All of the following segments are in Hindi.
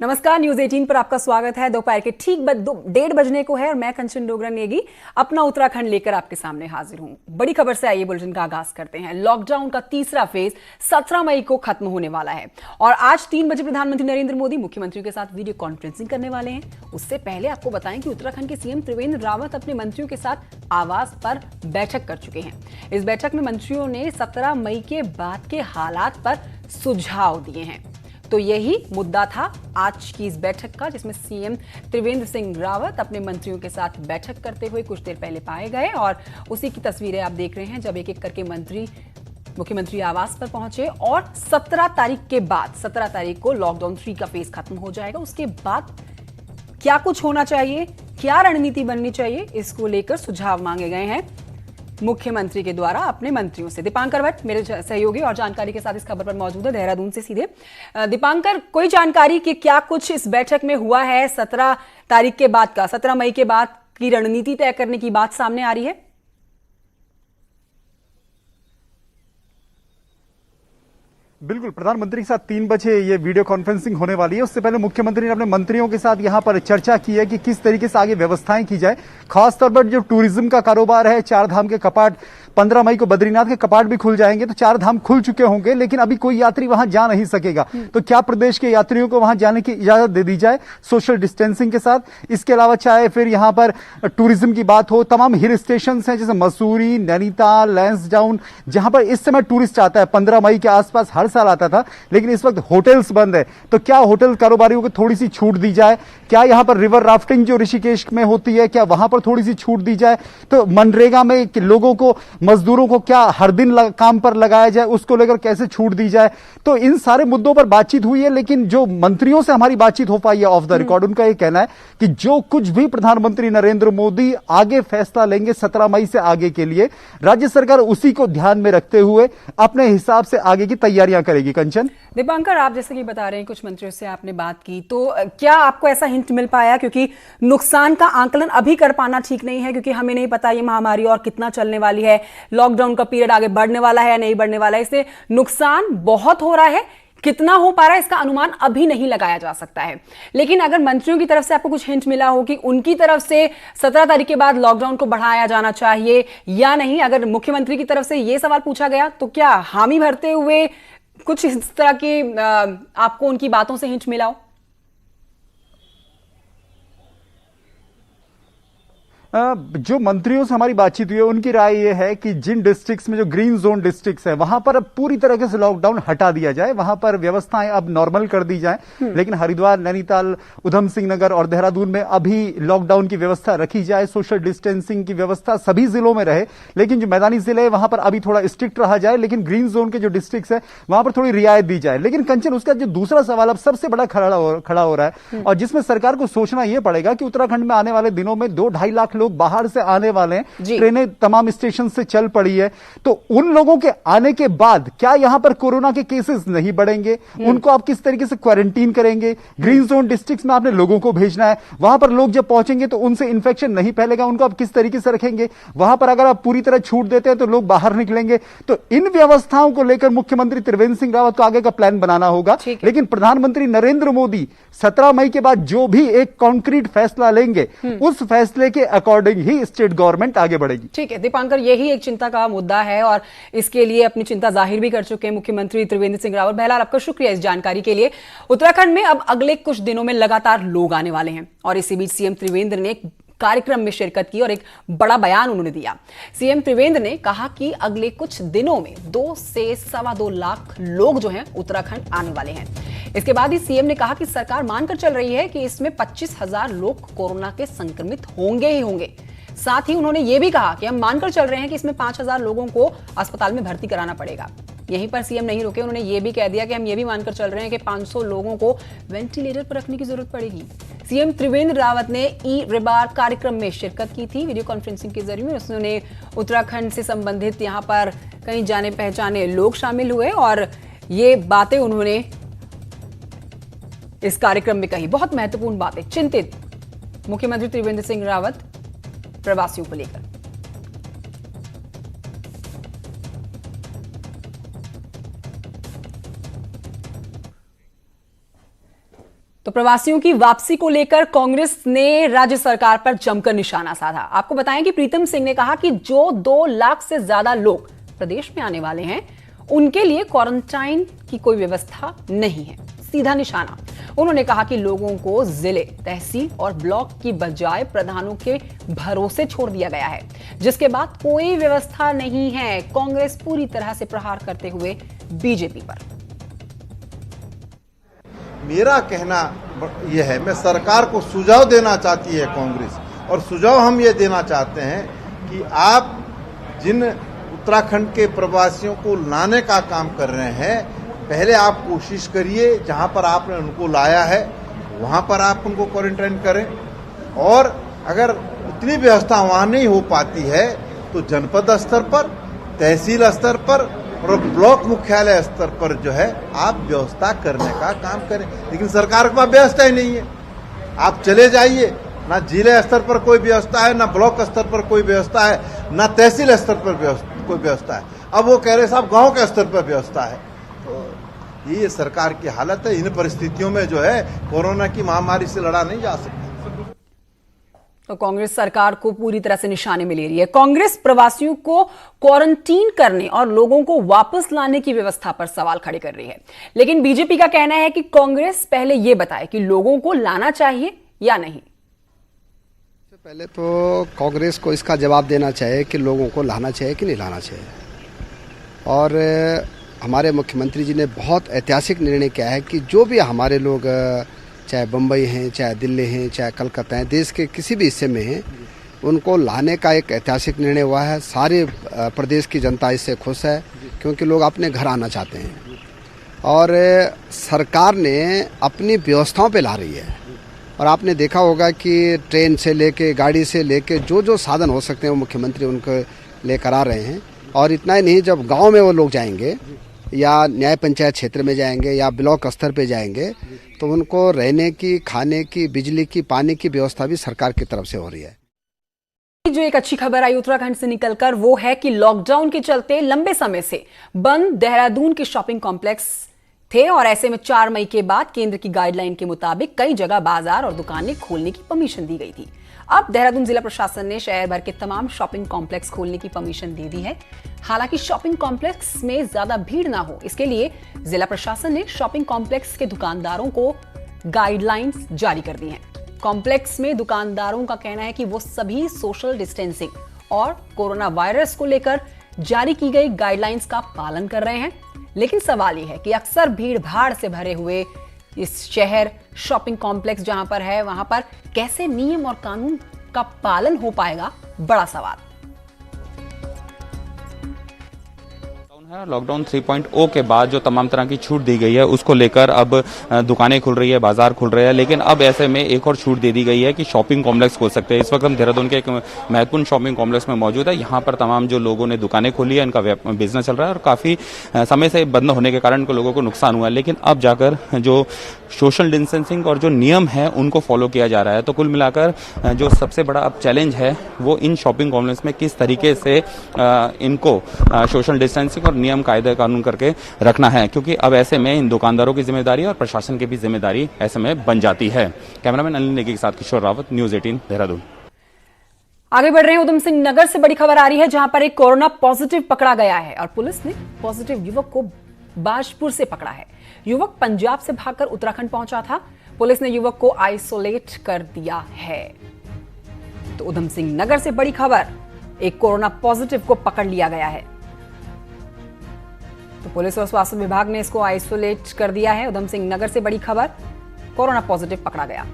नमस्कार, न्यूज 18 पर आपका स्वागत है। दोपहर के ठीक 1:30 बजने को है और मैं कंचन डोगरा नेगी अपना उत्तराखंड लेकर आपके सामने हाजिर हूं। बड़ी खबर से आइए बुलेटिन का आगाज करते हैं। लॉकडाउन का तीसरा फेज 17 मई को खत्म होने वाला है और आज 3 बजे प्रधानमंत्री नरेंद्र मोदी मुख्यमंत्रियों के साथ वीडियो कॉन्फ्रेंसिंग करने वाले हैं। उससे पहले आपको बताएं कि उत्तराखंड के सीएम त्रिवेंद्र रावत अपने मंत्रियों के साथ आवास पर बैठक कर चुके हैं। इस बैठक में मंत्रियों ने 17 मई के बाद के हालात पर सुझाव दिए हैं। तो यही मुद्दा था आज की इस बैठक का, जिसमें सीएम त्रिवेंद्र सिंह रावत अपने मंत्रियों के साथ बैठक करते हुए कुछ देर पहले पाए गए और उसी की तस्वीरें आप देख रहे हैं जब एक एक करके मंत्री मुख्यमंत्री आवास पर पहुंचे। और 17 तारीख के बाद 17 तारीख को लॉकडाउन 3 का फेज खत्म हो जाएगा। उसके बाद क्या कुछ होना चाहिए, क्या रणनीति बननी चाहिए, इसको लेकर सुझाव मांगे गए हैं मुख्यमंत्री के द्वारा अपने मंत्रियों से। दीपांकर भट्ट मेरे सहयोगी और जानकारी के साथ इस खबर पर मौजूद है देहरादून से सीधे। दीपांकर, कोई जानकारी कि क्या कुछ इस बैठक में हुआ है? 17 तारीख के बाद का, 17 मई के बाद की रणनीति तय करने की बात सामने आ रही है। बिल्कुल, प्रधानमंत्री के साथ 3 बजे ये वीडियो कॉन्फ्रेंसिंग होने वाली है। उससे पहले मुख्यमंत्री ने अपने मंत्रियों के साथ यहाँ पर चर्चा की है कि किस तरीके से आगे व्यवस्थाएं की जाए। खासतौर पर जो टूरिज्म का कारोबार है, 4 धाम के कपाट 15 मई को बद्रीनाथ के कपाट भी खुल जाएंगे, तो 4 धाम खुल चुके होंगे, लेकिन अभी कोई यात्री वहां जा नहीं सकेगा। तो क्या प्रदेश के यात्रियों को वहां जाने की इजाजत दे दी जाए सोशल डिस्टेंसिंग के साथ। इसके अलावा चाहे फिर यहाँ पर टूरिज्म की बात हो, तमाम हिल स्टेशन हैं जैसे मसूरी, नैनीताल, लैंसडाउन, जहां पर इस समय टूरिस्ट आता है। 15 मई के आसपास हर साल आता था, लेकिन इस वक्त होटल्स बंद है। तो क्या होटल कारोबारियों को थोड़ी सी छूट दी जाए? क्या यहां पर रिवर राफ्टिंग जो ऋषिकेश में होती है, क्या वहां पर थोड़ी सी छूट दी जाए? तो मनरेगा में लोगों को, मजदूरों को क्या हर दिन काम पर लगाया जाए, उसको लेकर कैसे छूट दी जाए? तो इन सारे मुद्दों पर बातचीत हुई है। लेकिन जो मंत्रियों से हमारी बातचीत हो पाई है ऑफ द रिकॉर्ड, उनका यह कहना है कि जो कुछ भी प्रधानमंत्री नरेंद्र मोदी आगे फैसला लेंगे 17 मई से आगे के लिए, राज्य सरकार उसी को ध्यान में रखते हुए अपने हिसाब से आगे की तैयारियां करेगी। कंचन। दीपांकर, आप जैसे कि बता रहे हैं कुछ मंत्रियों से आपने बात की, तो क्या आपको ऐसा हिंट मिल पाया? क्योंकि नुकसान का आंकलन अभी कर पाना ठीक नहीं है, क्योंकि हमें नहीं पता ये महामारी और कितना चलने वाली है, लॉकडाउन का पीरियड आगे बढ़ने वाला है या नहीं बढ़ने वाला है। इससे नुकसान बहुत हो रहा है, कितना हो पा रहा है इसका अनुमान अभी नहीं लगाया जा सकता है। लेकिन अगर मंत्रियों की तरफ से आपको कुछ हिंट मिला हो कि उनकी तरफ से 17 तारीख के बाद लॉकडाउन को बढ़ाया जाना चाहिए या नहीं, अगर मुख्यमंत्री की तरफ से यह सवाल पूछा गया, तो क्या हामी भरते हुए कुछ इस तरह की आपको उनकी बातों से हिंट मिला हो? जो मंत्रियों से हमारी बातचीत हुई है, उनकी राय यह है कि जिन डिस्ट्रिक्ट्स में जो ग्रीन जोन डिस्ट्रिक्ट्स है, वहां पर अब पूरी तरीके से लॉकडाउन हटा दिया जाए, वहां पर व्यवस्थाएं अब नॉर्मल कर दी जाए। लेकिन हरिद्वार, नैनीताल, उधम सिंह नगर और देहरादून में अभी लॉकडाउन की व्यवस्था रखी जाए, सोशल डिस्टेंसिंग की व्यवस्था सभी जिलों में रहे। लेकिन जो मैदानी जिले हैं वहां पर अभी थोड़ा स्ट्रिक्ट रहा जाए, लेकिन ग्रीन जोन के जो डिस्ट्रिक्ट्स है वहां पर थोड़ी रियायत दी जाए। लेकिन कंचन, उसका जो दूसरा सवाल अब सबसे बड़ा खड़ा हो रहा है और जिसमें सरकार को सोचना यह पड़ेगा कि उत्तराखंड में आने वाले दिनों में 2-2.5 लाख लोग बाहर से आने वाले हैं। ट्रेनें तमाम स्टेशन से चल पड़ी है, तो उन लोगों के आने के बाद क्या यहां पर कोरोना के केसेस नहीं बढ़ेंगे? उनको आप किस तरीके से क्वारंटीन करेंगे? ग्रीन जोन डिस्ट्रिक्ट्स में आपने लोगों को भेजना है, वहां पर लोग जब पहुंचेंगे तो उनसे इंफेक्शन नहीं फैलेगा, उनको आप किस तरीके से रखेंगे? वहां पर अगर आप पूरी तरह छूट देते हैं तो लोग बाहर निकलेंगे। तो इन व्यवस्थाओं को लेकर मुख्यमंत्री त्रिवेंद्र सिंह रावत को आगे का प्लान बनाना होगा। लेकिन प्रधानमंत्री नरेंद्र मोदी 17 मई के बाद जो भी एक कॉन्क्रीट फैसला लेंगे, उस फैसले के अकॉर्डिंग ही स्टेट गवर्नमेंट आगे बढ़ेगी। ठीक है दीपांकर, यही एक चिंता का मुद्दा है और इसके लिए अपनी चिंता जाहिर भी कर चुके हैं मुख्यमंत्री त्रिवेंद्र सिंह रावत। बहरहाल आपका शुक्रिया इस जानकारी के लिए। उत्तराखंड में अब अगले कुछ दिनों में लगातार लोग आने वाले हैं और इसी बीच सीएम त्रिवेंद्र ने एक कार्यक्रम में शिरकत की और एक बड़ा बयान उन्होंने दिया। सीएम त्रिवेंद्र ने कहा कि अगले कुछ दिनों में 2 से 2.25 लाख लोग जो हैं उत्तराखंड आने वाले हैं। इसके बाद ही सीएम ने कहा कि सरकार मानकर चल रही है कि इसमें 25,000 लोग कोरोना के संक्रमित होंगे ही होंगे। साथ ही उन्होंने यह भी कहा कि हम मानकर चल रहे हैं कि इसमें 5,000 लोगों को अस्पताल में भर्ती कराना पड़ेगा। यहीं पर सीएम नहीं रुके, उन्होंने यह भी कह दिया कि हम यह भी मानकर चल रहे हैं कि 500 लोगों को वेंटिलेटर पर रखने की जरूरत पड़ेगी। सीएम त्रिवेंद्र रावत ने ई रिबार कार्यक्रम में शिरकत की थी वीडियो कॉन्फ्रेंसिंग के जरिए। उसने उत्तराखंड से संबंधित यहां पर कई जाने पहचाने लोग शामिल हुए और ये बातें उन्होंने इस कार्यक्रम में कही, बहुत महत्वपूर्ण बातें। चिंतित मुख्यमंत्री त्रिवेंद्र सिंह रावत प्रवासियों को लेकर। तो प्रवासियों की वापसी को लेकर कांग्रेस ने राज्य सरकार पर जमकर निशाना साधा। आपको बताएं कि प्रीतम सिंह ने कहा कि जो 2 लाख से ज्यादा लोग प्रदेश में आने वाले हैं उनके लिए क्वारंटाइन की कोई व्यवस्था नहीं है। सीधा निशाना। उन्होंने कहा कि लोगों को जिले, तहसील और ब्लॉक की बजाय प्रधानों के भरोसे छोड़ दिया गया है, जिसके बाद कोई व्यवस्था नहीं है। कांग्रेस पूरी तरह से प्रहार करते हुए बीजेपी पर। मेरा कहना यह है, मैं सरकार को सुझाव देना चाहती है कांग्रेस, और सुझाव हम ये देना चाहते हैं कि आप जिन उत्तराखंड के प्रवासियों को लाने का काम कर रहे हैं, पहले आप कोशिश करिए जहां पर आपने उनको लाया है वहां पर आप उनको क्वारंटाइन करें, और अगर उतनी व्यवस्था वहां नहीं हो पाती है तो जनपद स्तर पर, तहसील स्तर पर और ब्लॉक मुख्यालय स्तर पर जो है आप व्यवस्था करने का काम करें। लेकिन सरकार के पास व्यवस्था ही नहीं है। आप चले जाइए, ना जिले स्तर पर कोई व्यवस्था है, ना ब्लॉक स्तर पर कोई व्यवस्था है, ना तहसील स्तर पर कोई व्यवस्था है। अब वो कह रहे साहब गांव के स्तर पर व्यवस्था है। तो ये सरकार की हालत है। इन परिस्थितियों में जो है कोरोना की महामारी से लड़ा नहीं जा सकता। तो कांग्रेस सरकार को पूरी तरह से निशाने में ले रही है। कांग्रेस प्रवासियों को क्वारंटीन करने और लोगों को वापस लाने की व्यवस्था पर सवाल खड़े कर रही है। लेकिन बीजेपी का कहना है कि कांग्रेस पहले यह बताए कि लोगों को लाना चाहिए या नहीं। पहले तो कांग्रेस को इसका जवाब देना चाहिए कि लोगों को लाना चाहिए कि नहीं लाना चाहिए। और हमारे मुख्यमंत्री जी ने बहुत ऐतिहासिक निर्णय किया है कि जो भी हमारे लोग, चाहे बम्बई हैं, चाहे दिल्ली हैं, चाहे कलकत्ता हैं, देश के किसी भी हिस्से में हैं, उनको लाने का एक ऐतिहासिक निर्णय हुआ है। सारे प्रदेश की जनता इससे खुश है क्योंकि लोग अपने घर आना चाहते हैं, और सरकार ने अपनी व्यवस्थाओं पे ला रही है। और आपने देखा होगा कि ट्रेन से लेके, गाड़ी से लेके जो जो साधन हो सकते हैं वो मुख्यमंत्री उनको लेकर आ रहे हैं। और इतना ही नहीं, जब गांव में वो लोग जाएंगे या न्याय पंचायत क्षेत्र में जाएंगे या ब्लॉक स्तर पे जाएंगे तो उनको रहने की, खाने की, बिजली की, पानी की व्यवस्था भी सरकार की तरफ से हो रही है। जो एक अच्छी खबर आई उत्तराखंड से निकलकर वो है कि लॉकडाउन के चलते लंबे समय से बंद देहरादून के शॉपिंग कॉम्प्लेक्स थे, और ऐसे में 4 मई के बाद केंद्र की गाइडलाइन के मुताबिक कई जगह बाजार और दुकानें खोलने की परमिशन दी गई थी। अब देहरादून जिला प्रशासन ने शहर भर के तमाम शॉपिंग कॉम्प्लेक्स खोलने की परमिशन दे दी है। हालांकि शॉपिंग कॉम्प्लेक्स में ज्यादा भीड़ ना हो, इसके लिए जिला प्रशासन ने शॉपिंग कॉम्प्लेक्स के दुकानदारों को गाइडलाइंस जारी कर दी हैं। कॉम्प्लेक्स में दुकानदारों का कहना है कि वो सभी सोशल डिस्टेंसिंग और कोरोना वायरस को लेकर जारी की गई गाइडलाइंस का पालन कर रहे हैं। लेकिन सवाल यह है कि अक्सर भीड़ भाड़ से भरे हुए इस शहर शॉपिंग कॉम्प्लेक्स जहां पर है, वहां पर कैसे नियम और कानून का पालन हो पाएगा, बड़ा सवाल। लॉकडाउन 3.0 के बाद जो तमाम तरह की छूट दी गई है उसको लेकर अब दुकानें खुल रही है, बाजार खुल रहे हैं, लेकिन अब ऐसे में एक और छूट दे दी गई है कि शॉपिंग कॉम्प्लेक्स खोल सकते हैं। इस वक्त हम देहरादून के एक महत्वपूर्ण शॉपिंग कॉम्प्लेक्स में मौजूद है। यहाँ पर तमाम जो लोगों ने दुकानें खोली है, इनका बिजनेस चल रहा है और काफी समय से बंद होने के कारण लोगों को नुकसान हुआ है, लेकिन अब जाकर जो सोशल डिस्टेंसिंग और जो नियम है उनको फॉलो किया जा रहा है। तो कुल मिलाकर जो सबसे बड़ा अब चैलेंज है वो इन शॉपिंग कॉम्प्लेक्स में किस तरीके से इनको सोशल डिस्टेंसिंग और नियम कायदे कानून करके रखना है, क्योंकि अब ऐसे में इन दुकानदारों की जिम्मेदारी और प्रशासन की भी जिम्मेदारी ऐसे में बन जाती है। कैमरामैन अनिल नेगी के साथ किशोर रावत, न्यूज़ 18 देहरादून। आगे बढ़ रहे हैं, उधम सिंह नगर से बड़ी खबर आ रही है जहां पर एक कोरोना पॉजिटिव पकड़ा गया है और पुलिस ने पॉजिटिव युवक को बाजपुर से पकड़ा है। युवक पंजाब से भागकर उत्तराखंड पहुंचा था। पुलिस ने युवक को आइसोलेट कर दिया है। तो उधम सिंह नगर से बड़ी खबर, एक कोरोना पॉजिटिव को पकड़ लिया गया है। तो पुलिस और स्वास्थ्य विभाग ने इसको आइसोलेट कर दिया है। उधम सिंह नगर से बड़ी खबर, कोरोना पॉजिटिव पकड़ा गया।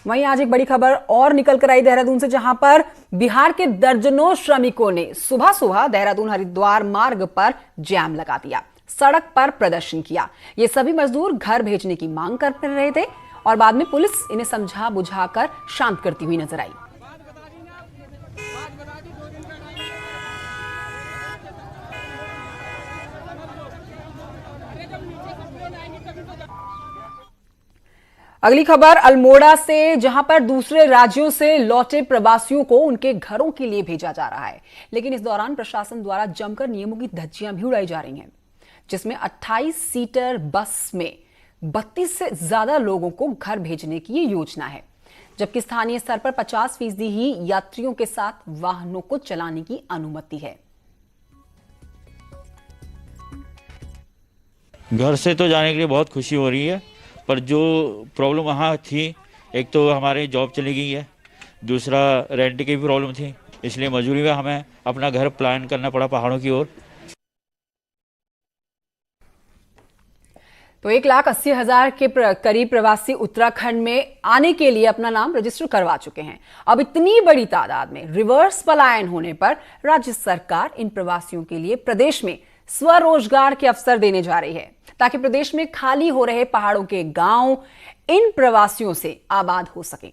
वहीं आज एक बड़ी खबर और निकल कर आई देहरादून से, जहां पर बिहार के दर्जनों श्रमिकों ने सुबह सुबह देहरादून हरिद्वार मार्ग पर जैम लगा दिया, सड़क पर प्रदर्शन किया। ये सभी मजदूर घर भेजने की मांग कर रहे थे और बाद में पुलिस इन्हें समझा बुझाकर शांत करती हुई नजर आई। अगली खबर अल्मोड़ा से, जहां पर दूसरे राज्यों से लौटे प्रवासियों को उनके घरों के लिए भेजा जा रहा है, लेकिन इस दौरान प्रशासन द्वारा जमकर नियमों की धज्जियां भी उड़ाई जा रही हैं। जिसमें 28 सीटर बस में 32 से ज्यादा लोगों को घर भेजने की ये योजना है, जबकि स्थानीय स्तर पर 50% ही यात्रियों के साथ वाहनों को चलाने की अनुमति है। घर से तो जाने के लिए बहुत खुशी हो रही है, पर जो प्रॉब्लम वहाँ थी, एक तो हमारी जॉब चली गई है, दूसरा रेंट की भी प्रॉब्लम थी, इसलिए मजबूरी में हमें अपना घर प्लान करना पड़ा पहाड़ों की ओर। तो 1,80,000 के करीब प्रवासी उत्तराखंड में आने के लिए अपना नाम रजिस्टर करवा चुके हैं। अब इतनी बड़ी तादाद में रिवर्स पलायन होने पर राज्य सरकार इन प्रवासियों के लिए प्रदेश में स्वरोजगार के अवसर देने जा रही है, ताकि प्रदेश में खाली हो रहे पहाड़ों के गांव इन प्रवासियों से आबाद हो सके।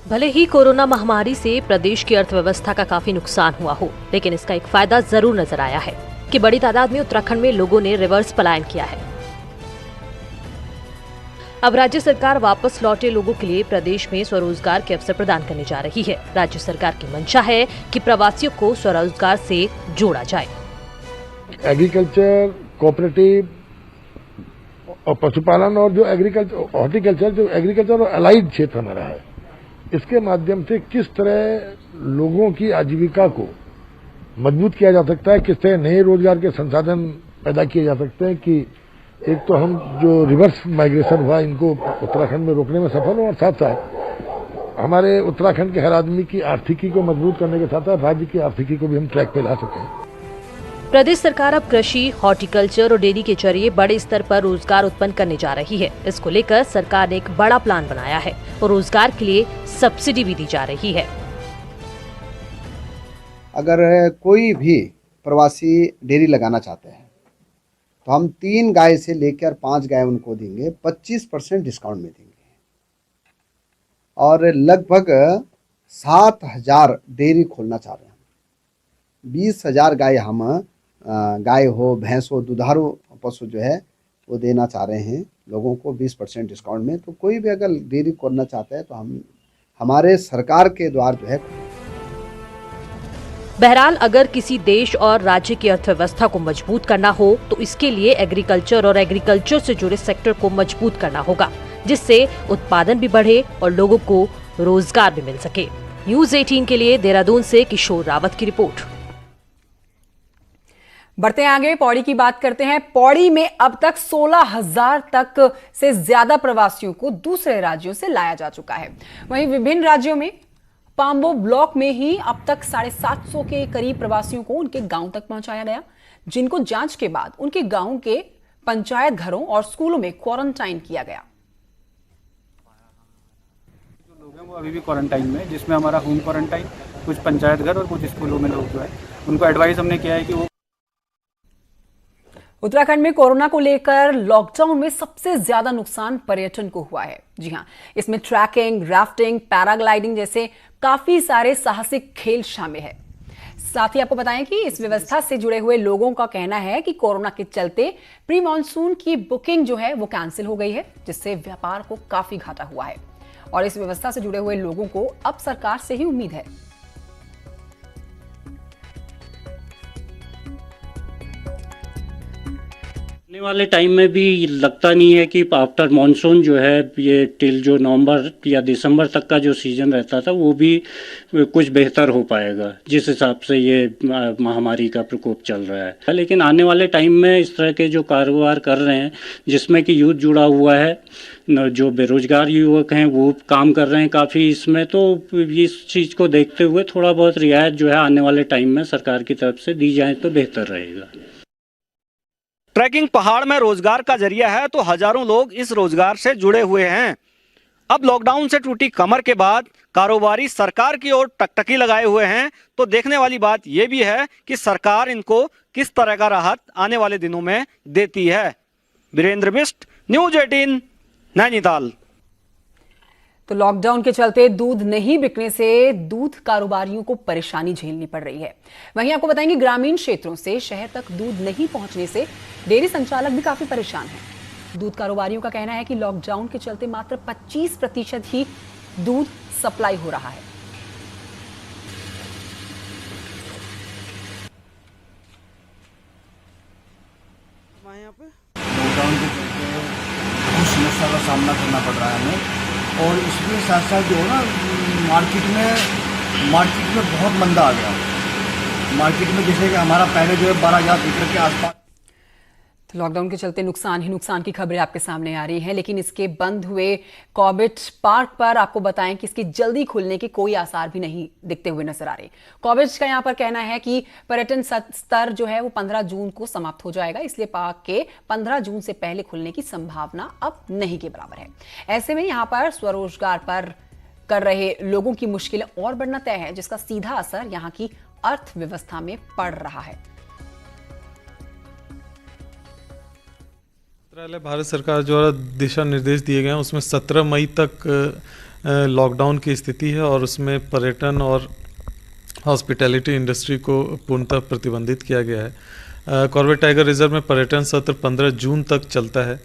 भले ही कोरोना महामारी से प्रदेश की अर्थव्यवस्था का काफी नुकसान हुआ हो, लेकिन इसका एक फायदा जरूर नजर आया है कि बड़ी तादाद में उत्तराखंड में लोगों ने रिवर्स पलायन किया है। अब राज्य सरकार वापस लौटे लोगों के लिए प्रदेश में स्वरोजगार के अवसर प्रदान करने जा रही है। राज्य सरकार की मंशा है कि प्रवासियों को स्वरोजगार से जोड़ा जाए। एग्रीकल्चर, कोऑपरेटिव और पशुपालन और जो एग्रीकल्चर, हॉर्टिकल्चर, जो एग्रीकल्चर और अलाइड क्षेत्र हमारा है, इसके माध्यम से किस तरह लोगों की आजीविका को मजबूत किया जा सकता है, किस तरह नए रोजगार के संसाधन पैदा किए जा सकते हैं कि एक तो हम जो रिवर्स माइग्रेशन हुआ इनको उत्तराखंड में रोकने में सफल हो, और साथ साथ हमारे उत्तराखंड के हर आदमी की आर्थिकी को मजबूत करने के साथ साथ राज्य की आर्थिकी को भी हम ट्रैक पे ला सकें। प्रदेश सरकार अब कृषि, हॉर्टिकल्चर और डेयरी के जरिए बड़े स्तर पर रोजगार उत्पन्न करने जा रही है। इसको लेकर सरकार ने एक बड़ा प्लान बनाया है और रोजगार के लिए सब्सिडी भी दी जा रही है। अगर कोई भी प्रवासी डेयरी लगाना चाहते हैं तो हम 3 गाय से लेकर 5 गाय उनको देंगे, 25% डिस्काउंट में देंगे, और लगभग 7,000 डेयरी खोलना चाह रहे हैं। 20,000 गाय हम गाय हो, भैंस हो, दुधारू पशु जो है वो देना चाह रहे हैं लोगों को 20% डिस्काउंट में। तो कोई भी अगर डेयरी खोलना चाहता है तो हम हमारे सरकार के द्वार जो है। बहरहाल अगर किसी देश और राज्य की अर्थव्यवस्था को मजबूत करना हो तो इसके लिए एग्रीकल्चर और एग्रीकल्चर से जुड़े सेक्टर को मजबूत करना होगा, जिससे उत्पादन भी बढ़े और लोगों को रोजगार भी मिल सके। न्यूज़ 18 के लिए देहरादून से किशोर रावत की रिपोर्ट। बढ़ते हैं आगे, पौड़ी की बात करते हैं। पौड़ी में अब तक 16,000 तक से ज्यादा प्रवासियों को दूसरे राज्यों से लाया जा चुका है। वहीं विभिन्न राज्यों में पाम्बो ब्लॉक में ही अब तक 750 के करीब प्रवासियों को उनके गांव तक पहुंचाया गया, जिनको जांच के बाद उनके गांव के पंचायत घरों और स्कूलों में क्वारंटाइन किया गया। जो लोग हैं वो अभी भी क्वारंटाइन में, जिसमें हमारा होम क्वारंटाइन, कुछ पंचायत घर और कुछ स्कूलों में लोग जो है उनको एडवाइस हमने किया है कि वो। उत्तराखंड में कोरोना को लेकर लॉकडाउन में सबसे ज्यादा नुकसान पर्यटन को हुआ है। जी हां, इसमें ट्रैकिंग, राफ्टिंग, पैराग्लाइडिंग जैसे काफी सारे साहसिक खेल शामिल है। साथ ही आपको बताएं कि इस व्यवस्था से जुड़े हुए लोगों का कहना है कि कोरोना के चलते प्री मॉनसून की बुकिंग जो है वो कैंसिल हो गई है, जिससे व्यापार को काफी घाटा हुआ है। और इस व्यवस्था से जुड़े हुए लोगों को अब सरकार से ही उम्मीद है। आने वाले टाइम में भी लगता नहीं है कि आफ्टर मॉनसून जो है ये टिल जो नवंबर या दिसंबर तक का जो सीजन रहता था वो भी कुछ बेहतर हो पाएगा, जिस हिसाब से ये महामारी का प्रकोप चल रहा है। लेकिन आने वाले टाइम में इस तरह के जो कारोबार कर रहे हैं जिसमें कि यूथ जुड़ा हुआ है, जो बेरोजगार युवक हैं वो काम कर रहे हैं काफ़ी इसमें, तो इस चीज़ को देखते हुए थोड़ा बहुत रियायत जो है आने वाले टाइम में सरकार की तरफ से दी जाए तो बेहतर रहेगा। ट्रैकिंग पहाड़ में रोजगार का जरिया है तो हजारों लोग इस रोजगार से जुड़े हुए हैं। अब लॉकडाउन से टूटी कमर के बाद कारोबारी सरकार की ओर टकटकी लगाए हुए हैं, तो देखने वाली बात यह भी है कि सरकार इनको किस तरह का राहत आने वाले दिनों में देती है। वीरेंद्र बिष्ट, न्यूज़ 18, नैनीताल। तो लॉकडाउन के चलते दूध नहीं बिकने से दूध कारोबारियों को परेशानी झेलनी पड़ रही है। वहीं आपको बताएंगे ग्रामीण क्षेत्रों से शहर तक दूध नहीं पहुंचने से डेयरी संचालक भी काफी परेशान हैं। दूध कारोबारियों का कहना है कि लॉकडाउन के चलते मात्र 25% ही दूध सप्लाई हो रहा है। लॉकडाउन के चलते बहुत समस्या का सामना करना पड़ रहा है हमें, और इसके साथ साथ जो है ना मार्केट में बहुत मंदा आ गया। मार्केट में जैसे कि हमारा पहले जो है 12,000 लीटर के आसपास। तो लॉकडाउन के चलते नुकसान ही नुकसान की खबरें आपके सामने आ रही हैं, लेकिन इसके बंद हुए कॉर्बेट पार्क पर आपको बताएं कि इसकी जल्दी खुलने के कोई आसार भी नहीं दिखते हुए नजर आ रहे। कॉर्बेट का यहां पर कहना है कि पर्यटन स्तर जो है वो 15 जून को समाप्त हो जाएगा, इसलिए पार्क के 15 जून से पहले खुलने की संभावना अब नहीं के बराबर है। ऐसे में यहां पर स्वरोजगार पर कर रहे लोगों की मुश्किलें और बढ़ना तय है, जिसका सीधा असर यहां की अर्थव्यवस्था में पड़ रहा है। भारत सरकार द्वारा दिशा निर्देश दिए गए हैं, उसमें 17 मई तक लॉकडाउन की स्थिति है और उसमें पर्यटन और हॉस्पिटैलिटी इंडस्ट्री को पूर्णतः प्रतिबंधित किया गया है। कॉर्बेट टाइगर रिजर्व में पर्यटन सत्र 15 जून तक चलता है,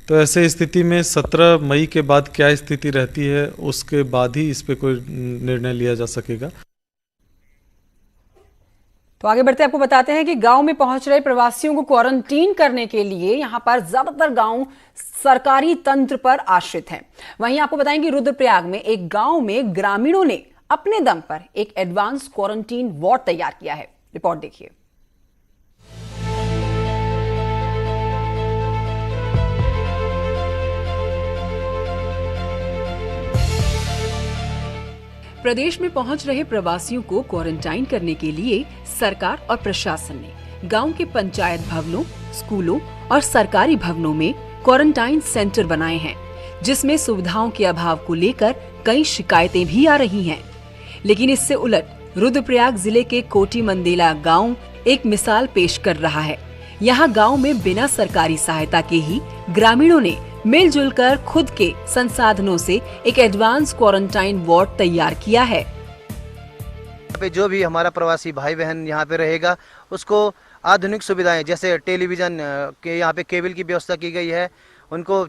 तो ऐसे स्थिति में 17 मई के बाद क्या स्थिति रहती है उसके बाद ही इस पर कोई निर्णय लिया जा सकेगा। तो आगे बढ़ते आपको बताते हैं कि गांव में पहुंच रहे प्रवासियों को क्वारंटीन करने के लिए यहां पर ज्यादातर गांव सरकारी तंत्र पर आश्रित हैं। वहीं आपको बताएं कि रुद्रप्रयाग में एक गांव में ग्रामीणों ने अपने दम पर एक एडवांस क्वारंटीन वार्ड तैयार किया है। रिपोर्ट देखिए। प्रदेश में पहुंच रहे प्रवासियों को क्वारंटाइन करने के लिए सरकार और प्रशासन ने गांव के पंचायत भवनों, स्कूलों और सरकारी भवनों में क्वारंटाइन सेंटर बनाए हैं, जिसमें सुविधाओं के अभाव को लेकर कई शिकायतें भी आ रही हैं। लेकिन इससे उलट रुद्रप्रयाग जिले के कोटी मंदेला गांव एक मिसाल पेश कर रहा है। यहाँ गांव में बिना सरकारी सहायता के ही ग्रामीणों ने मिलजुल कर खुद के संसाधनों से एक एडवांस क्वारंटाइन वार्ड तैयार किया है। पे जो भी हमारा प्रवासी भाई बहन यहाँ पे रहेगा उसको आधुनिक सुविधाएं जैसे टेलीविजन के यहाँ पे केबल की व्यवस्था की गई है। उनको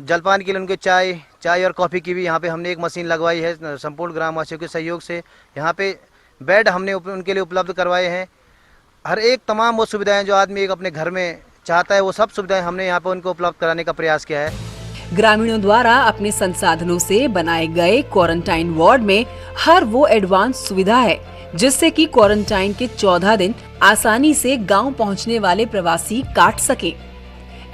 जलपान के लिए उनको चाय और कॉफ़ी की भी यहाँ पे हमने एक मशीन लगवाई है। संपूर्ण ग्रामवासियों के सहयोग से यहाँ पे बेड हमने उनके लिए उपलब्ध करवाए हैं। हर एक तमाम वो सुविधाएं जो आदमी एक अपने घर में चाहता है वो सब सुविधाएं हमने यहाँ पे उनको उपलब्ध कराने का प्रयास किया है। ग्रामीणों द्वारा अपने संसाधनों से बनाए गए क्वारंटाइन वार्ड में हर वो एडवांस सुविधा है जिससे कि क्वारंटाइन के 14 दिन आसानी से गांव पहुंचने वाले प्रवासी काट सकें।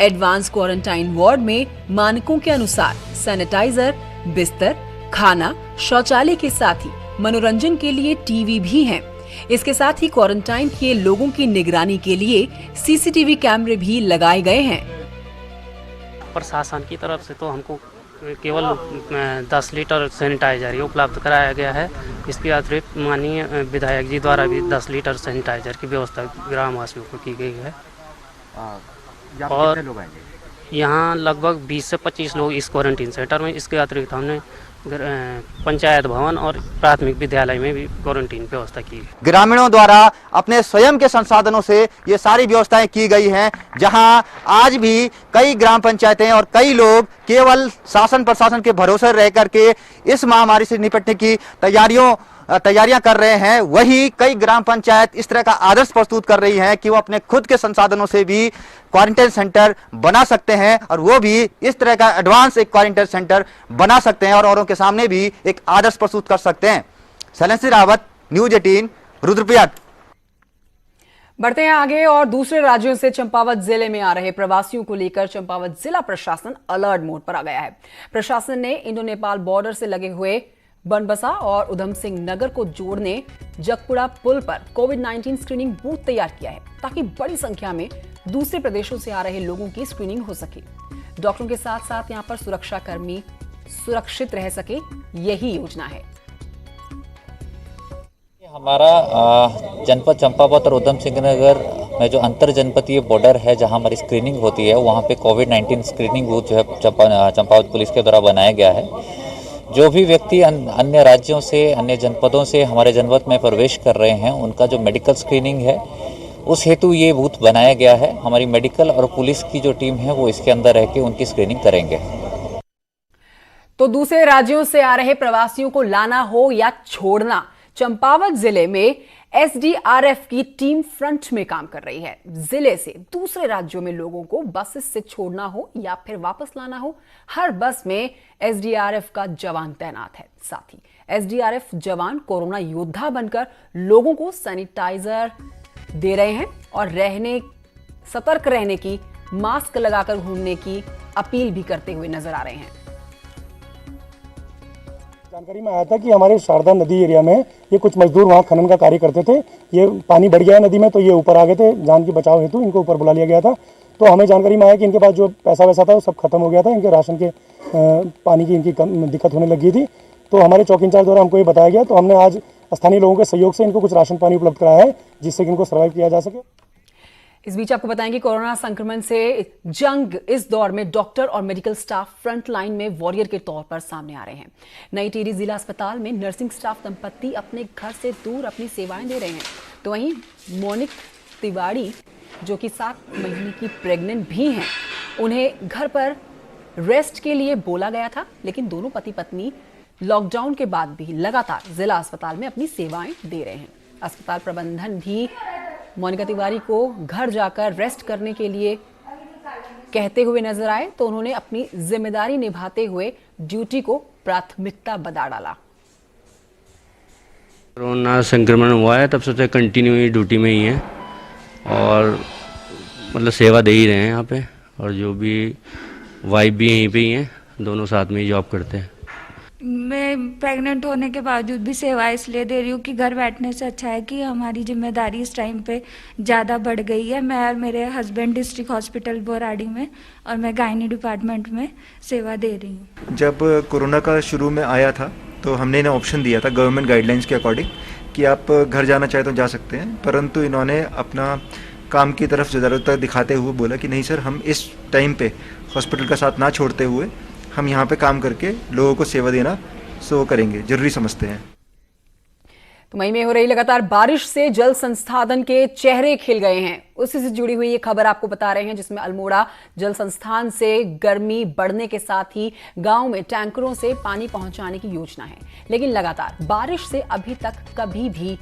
एडवांस क्वारंटाइन वार्ड में मानकों के अनुसार सैनिटाइजर, बिस्तर, खाना, शौचालय के साथ ही मनोरंजन के लिए टीवी भी हैं। इसके साथ ही क्वारंटाइन किए लोगों की निगरानी के लिए सीसीटीवी कैमरे भी लगाए गए हैं। प्रशासन की तरफ से तो हमको केवल 10 लीटर सैनिटाइजर ही उपलब्ध कराया गया है। इसके अतिरिक्त माननीय विधायक जी द्वारा भी 10 लीटर सैनिटाइजर की व्यवस्था ग्रामवासियों को की गई है। और यहाँ लगभग 20 से 25 लोग इस क्वारंटीन सेंटर में। इसके अतिरिक्त हमने पंचायत भवन और प्राथमिक विद्यालय में भी क्वारंटीन व्यवस्था की। ग्रामीणों द्वारा अपने स्वयं के संसाधनों से ये सारी व्यवस्थाएं की गई हैं, जहां आज भी कई ग्राम पंचायतें और कई लोग केवल शासन प्रशासन के भरोसे रह करके इस महामारी से निपटने की तैयारियां कर रहे हैं। वही कई ग्राम पंचायत इस तरह का आदर्श प्रस्तुत कर रही हैं कि वो अपने खुद के संसाधनों से भी क्वारंटाइन सेंटर बना सकते हैं और वो भी इस तरह का एडवांस एक क्वारंटाइन सेंटर बना सकते हैं और औरों के सामने भी एक आदर्श प्रस्तुत कर सकते हैं। शैलेंद्र रावत, न्यूज 18, रुद्रप्रयाग। बढ़ते हैं आगे और दूसरे राज्यों से चंपावत जिले में आ रहे प्रवासियों को लेकर चंपावत जिला प्रशासन अलर्ट मोड पर आ गया है। प्रशासन ने इंडो नेपाल बॉर्डर से लगे हुए बनबसा और उधम सिंह नगर को जोड़ने जगपुड़ा पुल पर कोविड-19 स्क्रीनिंग बूथ तैयार किया है ताकि बड़ी संख्या में दूसरे प्रदेशों से आ रहे लोगों की स्क्रीनिंग हो सके। डॉक्टरों के साथ साथ यहां पर सुरक्षा कर्मी सुरक्षित रह सके, यही योजना है। हमारा जनपद चंपावत और उधम सिंह नगर में जो अंतर जनपदीय बॉर्डर है जहां हमारी स्क्रीनिंग होती है, वहां पे कोविड-19 स्क्रीनिंग बूथ जो है चंपावत पुलिस के द्वारा बनाया गया है। जो भी व्यक्ति अन्य राज्यों से, अन्य जनपदों से हमारे जनपद में प्रवेश कर रहे हैं, उनका जो मेडिकल स्क्रीनिंग है उस हेतु ये बूथ बनाया गया है। हमारी मेडिकल और पुलिस की जो टीम है वो इसके अंदर रह के उनकी स्क्रीनिंग करेंगे। तो दूसरे राज्यों से आ रहे प्रवासियों को लाना हो या छोड़ना, चंपावत जिले में एसडीआरएफ की टीम फ्रंट में काम कर रही है। जिले से दूसरे राज्यों में लोगों को बसेस से छोड़ना हो या फिर वापस लाना हो, हर बस में एसडीआरएफ का जवान तैनात है। साथ ही एसडीआरएफ जवान कोरोना योद्धा बनकर लोगों को सैनिटाइजर दे रहे हैं और सतर्क रहने की, मास्क लगाकर घूमने की अपील भी करते हुए नजर आ रहे हैं। जानकारी में आया था कि हमारे शारदा नदी एरिया में ये कुछ मजदूर वहाँ खनन का कार्य करते थे। ये पानी बढ़ गया है नदी में, तो ये ऊपर आ गए थे। जान की बचाव हेतु इनको ऊपर बुला लिया गया था। तो हमें जानकारी में आया कि इनके पास जो पैसा वैसा था वो सब खत्म हो गया था। इनके राशन के पानी की इनकी दिक्कत होने लगी थी। तो हमारे चौकी इंचार्ज द्वारा हमको ये बताया गया, तो हमने आज स्थानीय लोगों के सहयोग से इनको कुछ राशन पानी उपलब्ध कराया है, जिससे कि इनको सर्वाइव किया जा सके। इस बीच आपको बताएं कि कोरोना संक्रमण से जंग इस दौर में डॉक्टर और मेडिकल स्टाफ फ्रंट लाइन में वॉरियर के तौर पर सामने आ रहे हैं। नई टिहरी जिला अस्पताल में नर्सिंग स्टाफ दंपत्ति अपने घर से दूर अपनी सेवाएं दे रहे हैं। तो वहीं मोनिक तिवारी, जो कि 7 महीने की प्रेग्नेंट भी हैं, उन्हें घर पर रेस्ट के लिए बोला गया था, लेकिन दोनों पति पत्नी लॉकडाउन के बाद भी लगातार जिला अस्पताल में अपनी सेवाएं दे रहे हैं। अस्पताल प्रबंधन भी मोनिका तिवारी को घर जाकर रेस्ट करने के लिए कहते हुए नजर आए, तो उन्होंने अपनी जिम्मेदारी निभाते हुए ड्यूटी को प्राथमिकता बना डाला। कोरोना संक्रमण हुआ है तब से कंटिन्यू ड्यूटी में ही है और मतलब सेवा दे ही रहे हैं यहाँ पे। और जो भी वाइफ भी यहीं पे ही हैं, दोनों साथ में ही जॉब करते हैं। मैं प्रेग्नेंट होने के बावजूद भी सेवा इसलिए दे रही हूँ कि घर बैठने से अच्छा है कि हमारी जिम्मेदारी इस टाइम पे ज़्यादा बढ़ गई है। मैं और मेरे हस्बैंड डिस्ट्रिक्ट हॉस्पिटल बोराड़ी में और मैं गायनी डिपार्टमेंट में सेवा दे रही हूँ। जब कोरोना का शुरू में आया था तो हमने इन्हें ऑप्शन दिया था गवर्नमेंट गाइडलाइंस के अकॉर्डिंग कि आप घर जाना चाहे तो जा सकते हैं, परंतु इन्होंने अपना काम की तरफ ज़रूरत दिखाते हुए बोला कि नहीं सर, हम इस टाइम पे हॉस्पिटल का साथ ना छोड़ते हुए हम यहाँ पे काम करके लोगों को सेवा देना करेंगे, जरूरी समझते हैं। तो मई में हो रही लगातार बारिश से जल संस्थान के चेहरे खिल गए हैं। उसी से जुड़ी हुई ये खबर आपको बता रहे हैं, जिसमें अल्मोड़ा जल संस्थान से गर्मी बढ़ने के साथ ही गांव में टैंकरों से पानी पहुंचाने की योजना है, लेकिन लगातार बारिश से अभी तक कभी भी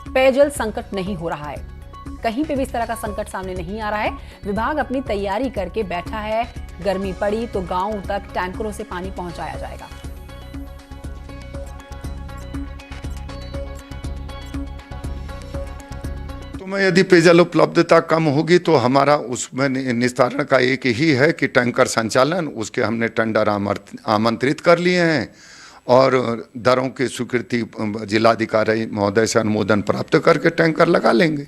पेयजल संकट नहीं हो रहा है। कहीं पे भी इस तरह का संकट सामने नहीं आ रहा है। विभाग अपनी तैयारी करके बैठा है, गर्मी पड़ी तो गांव तक टैंकरों से पानी पहुंचाया जाएगा। तो मैं यदि पेयजल उपलब्धता कम होगी तो हमारा उसमें निस्तारण का एक ही है कि टैंकर संचालन, उसके हमने टेंडर आमंत्रित कर लिए हैं और दरों की स्वीकृति जिलाधिकारी महोदय से अनुमोदन प्राप्त करके टैंकर लगा लेंगे।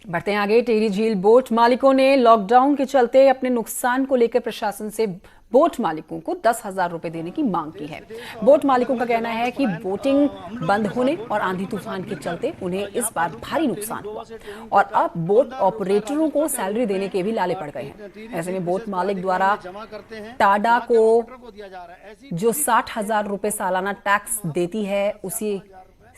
बढ़ते हैं आगे। टिहरी झील बोट मालिकों ने लॉकडाउन के चलते अपने नुकसान को लेकर प्रशासन से बोट मालिकों को 10,000 रुपए देने की मांग की है। बोट मालिकों का कहना है कि बोटिंग बंद होने और आंधी तूफान के चलते उन्हें इस बार भारी नुकसान हुआ और अब बोट ऑपरेटरों को सैलरी देने के भी लाले पड़ गए हैं। ऐसे में बोट मालिक द्वारा टाडा को जो 60,000 रुपए सालाना टैक्स देती है, उसी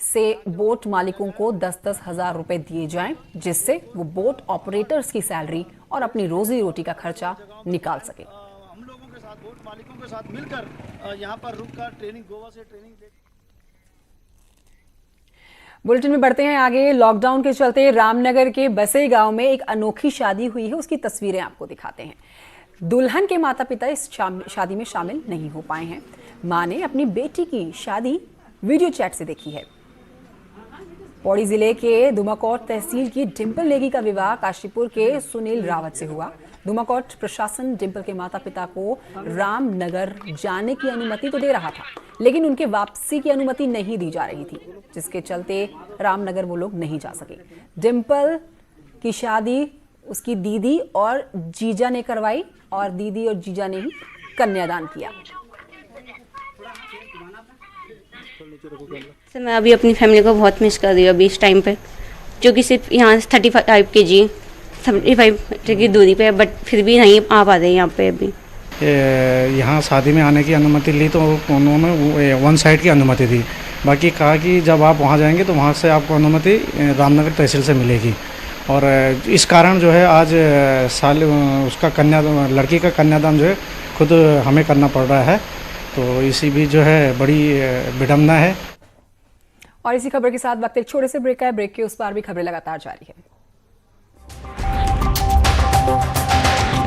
से बोट मालिकों को 10-10 हजार रुपए दिए जाएं, जिससे वो बोट ऑपरेटर्स की सैलरी और अपनी रोजी रोटी का खर्चा निकाल सके। हम लोगों के साथ, बोट मालिकों के साथ मिलकर यहाँ पर रुककर ट्रेनिंग, गोवा से ट्रेनिंग ले। बुलेटिन में बढ़ते हैं आगे। लॉकडाउन के चलते रामनगर के बसई गांव में एक अनोखी शादी हुई है, उसकी तस्वीरें आपको दिखाते हैं। दुल्हन के माता पिता इस शादी में शामिल नहीं हो पाए हैं। मां ने अपनी बेटी की शादी वीडियो चैट से देखी है। पौड़ी जिले के दुमाकोट तहसील की डिंपल नेगी का विवाह काशीपुर के सुनील रावत से हुआ। दुमाकोट प्रशासन डिंपल के माता पिता को रामनगर जाने की अनुमति तो दे रहा था, लेकिन उनके वापसी की अनुमति नहीं दी जा रही थी, जिसके चलते रामनगर वो लोग नहीं जा सके। डिंपल की शादी उसकी दीदी और जीजा ने करवाई और दीदी और जीजा ने ही कन्यादान किया। मैं अभी अपनी फैमिली को बहुत मिस कर रही हूँ अभी इस टाइम पे, जो कि सिर्फ यहाँ 35 kg 75 की दूरी पे, बट फिर भी नहीं आ पा रहे यहाँ पे। अभी यहाँ शादी में आने की अनुमति ली तो उन्होंने 1 साइड की अनुमति दी, बाकी कहा कि जब आप वहाँ जाएंगे तो वहाँ से आपको अनुमति रामनगर तहसील से मिलेगी। और इस कारण जो है आज उसका लड़की का कन्यादान जो है खुद हमें करना पड़ रहा है, तो इसी भी जो है बड़ी विडम्बना है। और इसी खबर के साथ वक्त एक छोटे से ब्रेक का है। ब्रेक के उस पार भी खबरें लगातार जारी है।